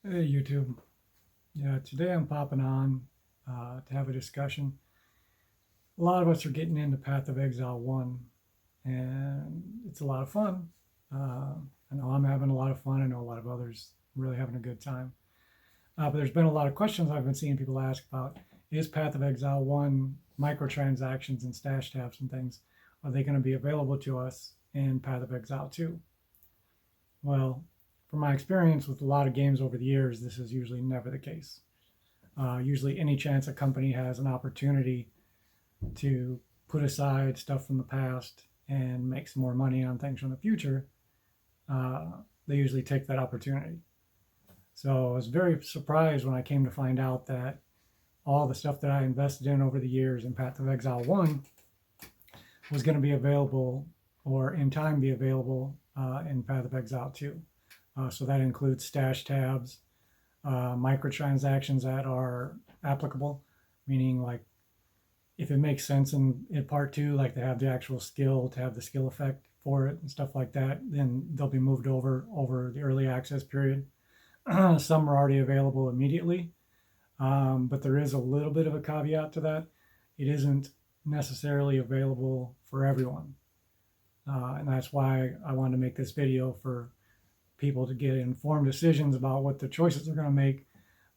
Hey YouTube. Yeah, today I'm popping on to have a discussion. A lot of us are getting into Path of Exile 1, and it's a lot of fun. I know I'm having a lot of fun. I know a lot of others really having a good time. But there's been a lot of questions I've been seeing people ask about, is Path of Exile 1 microtransactions and stash tabs and things, are they going to be available to us in Path of Exile 2? Well, from my experience with a lot of games over the years, this is usually never the case. Usually any chance a company has an opportunity to put aside stuff from the past and make some more money on things from the future, they usually take that opportunity. So I was very surprised when I came to find out that all the stuff that I invested in over the years in Path of Exile 1 was going to be available, or in time be available, in Path of Exile 2. So that includes stash tabs, microtransactions that are applicable, meaning like if it makes sense in part 2, like they have the actual skill to have the skill effect for it and stuff like that, then they'll be moved over the early access period. Some are already available immediately, but there is a little bit of a caveat to that. It isn't necessarily available for everyone. And that's why I wanted to make this video, for people to get informed decisions about what the choices they're going to make,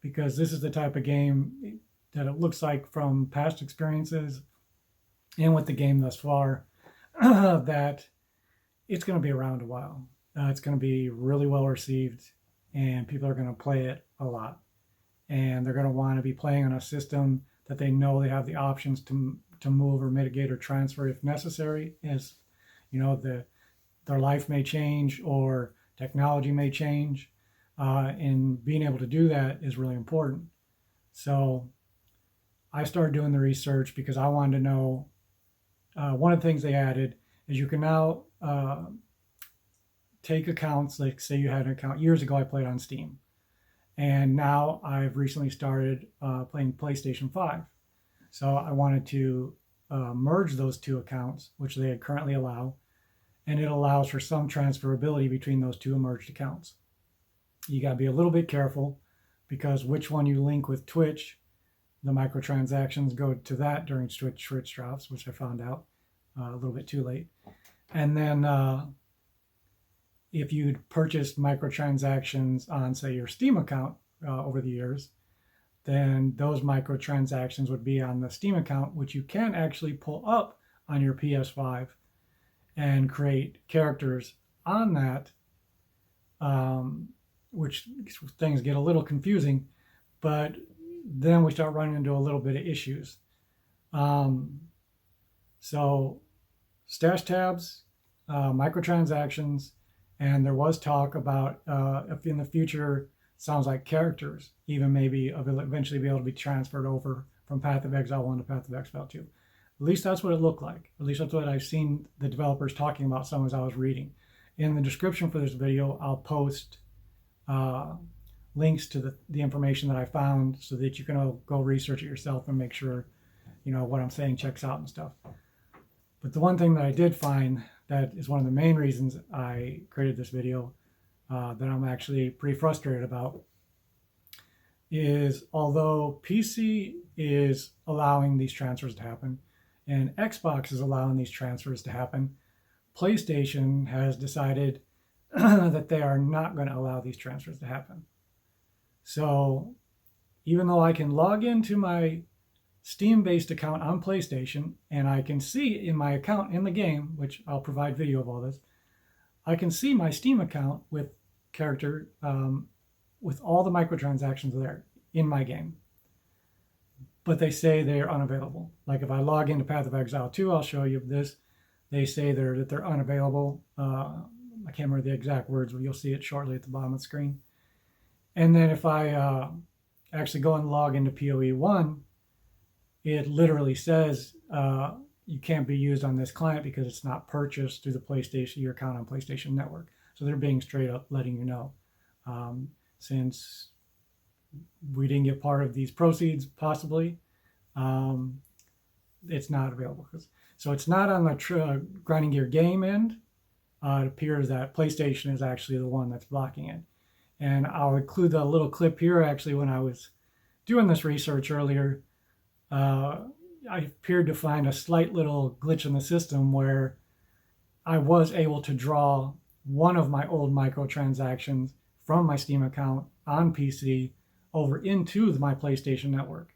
because this is the type of game that it looks like from past experiences and with the game thus far that it's going to be around a while. It's going to be really well received, and people are going to play it a lot, and they're going to want to be playing on a system that they know they have the options to move or mitigate or transfer if necessary, as you know, their life may change or technology may change, and being able to do that is really important. So I started doing the research because I wanted to know, one of the things they added is you can now take accounts, like say you had an account years ago, I played on Steam, and now I've recently started playing PlayStation 5. So I wanted to merge those two accounts, which they currently allow, and it allows for some transferability between those two merged accounts. You got to be a little bit careful, because which one you link with Twitch, the microtransactions go to that during Twitch drops, which I found out a little bit too late. And then if you'd purchased microtransactions on, say, your Steam account over the years, then those microtransactions would be on the Steam account, which you can actually pull up on your PS5 and create characters on that, which things get a little confusing, but then we start running into a little bit of issues. So stash tabs, microtransactions, and there was talk about if in the future, sounds like characters even maybe eventually be able to be transferred over from Path of Exile 1 to Path of Exile 2. At least that's what it looked like. At least that's what I've seen the developers talking about some as I was reading. In the description for this video, I'll post links to the information that I found, so that you can go research it yourself and make sure, you know, what I'm saying checks out and stuff. But the one thing that I did find that is one of the main reasons I created this video, that I'm actually pretty frustrated about, is although PC is allowing these transfers to happen and Xbox is allowing these transfers to happen, PlayStation has decided that they are not going to allow these transfers to happen. So even though I can log into my Steam-based account on PlayStation, and I can see in my account in the game, which I'll provide video of all this, I can see my Steam account with character, with all the microtransactions there in my game. But they say they're unavailable. Like if I log into Path of Exile 2, I'll show you this. They say that they're unavailable. I can't remember the exact words, but you'll see it shortly at the bottom of the screen. And then if I actually go and log into POE 1, it literally says you can't be used on this client because it's not purchased through the PlayStation, your account on PlayStation Network. So they're being straight up letting you know. Since we didn't get part of these proceeds, possibly, it's not available. So it's not on the Grinding Gear game end. It appears that PlayStation is actually the one that's blocking it. And I'll include the little clip here. Actually, when I was doing this research earlier, I appeared to find a slight little glitch in the system where I was able to draw one of my old microtransactions from my Steam account on PC over into my PlayStation network,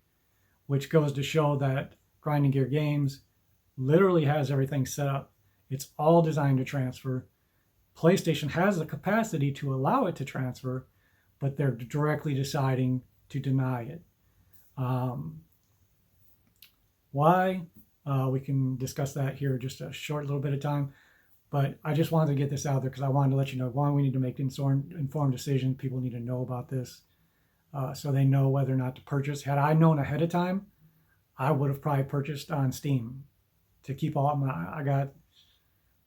which goes to show that Grinding Gear Games literally has everything set up. It's all designed to transfer. PlayStation has the capacity to allow it to transfer, but they're directly deciding to deny it. Why? We can discuss that here just a short little bit of time. But I just wanted to get this out there because I wanted to let you know, one, we need to make informed decisions. People need to know about this so they know whether or not to purchase. Had I known ahead of time, I would have probably purchased on Steam to keep all my, I got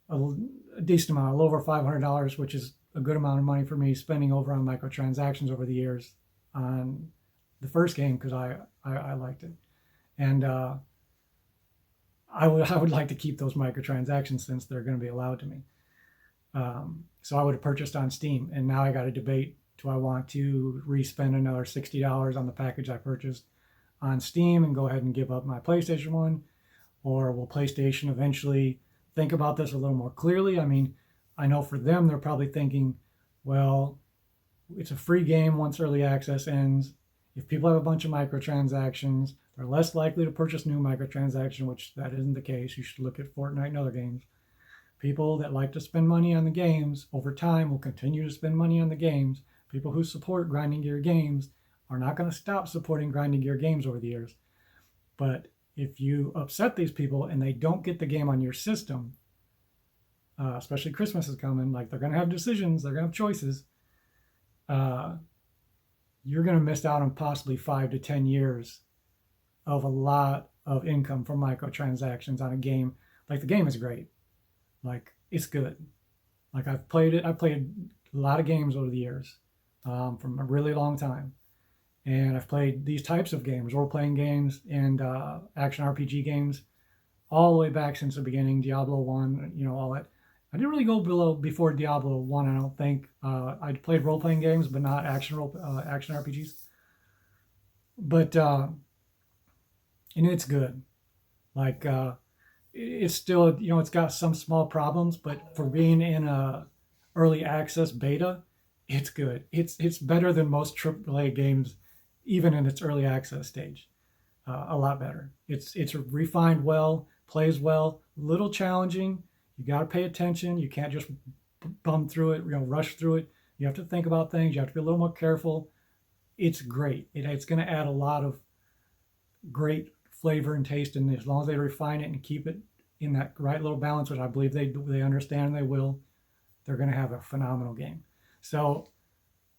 a decent amount, a little over $500, which is a good amount of money for me spending over on microtransactions over the years on the first game because I liked it. And I would like to keep those microtransactions since they're going to be allowed to me. So I would have purchased on Steam, and now I got to debate: do I want to re-spend another $60 on the package I purchased on Steam and go ahead and give up my PlayStation one, or will PlayStation eventually think about this a little more clearly? I mean, I know for them they're probably thinking, well, it's a free game once early access ends. If people have a bunch of microtransactions, they're less likely to purchase new microtransaction, which that isn't the case. You should look at Fortnite and other games. People that like to spend money on the games over time will continue to spend money on the games. People who support Grinding Gear Games are not going to stop supporting Grinding Gear Games over the years. But if you upset these people and they don't get the game on your system, especially Christmas is coming, like they're going to have decisions, they're going to have choices, you're going to miss out on possibly 5 to 10 years of a lot of income from microtransactions on a game. Like, the game is great. Like, it's good. Like, I've played it. I've played a lot of games over the years from a really long time. And I've played these types of games, role-playing games and action RPG games, all the way back since the beginning, Diablo 1, you know, all that. I didn't really go before Diablo 1, I don't think. I played role-playing games, but not action RPGs. But, and it's good. Like, it's still, you know, it's got some small problems, but for being in a early access beta, it's good. It's better than most AAA games, even in its early access stage. A lot better. It's refined well, plays well, a little challenging. You got to pay attention. You can't just bum through it, you know, rush through it. You have to think about things. You have to be a little more careful. It's great. It's going to add a lot of great flavor and taste, and as long as they refine it and keep it in that right little balance, which I believe they understand and they will, they're going to have a phenomenal game. So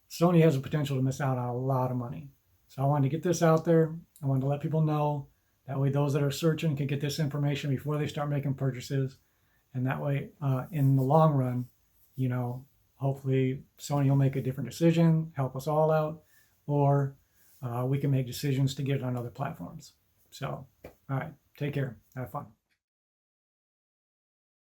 Sony has the potential to miss out on a lot of money. So I wanted to get this out there. I wanted to let people know. That way those that are searching can get this information before they start making purchases. And that way, in the long run, you know, hopefully Sony will make a different decision, help us all out, or we can make decisions to get it on other platforms. So, all right, take care. Have fun.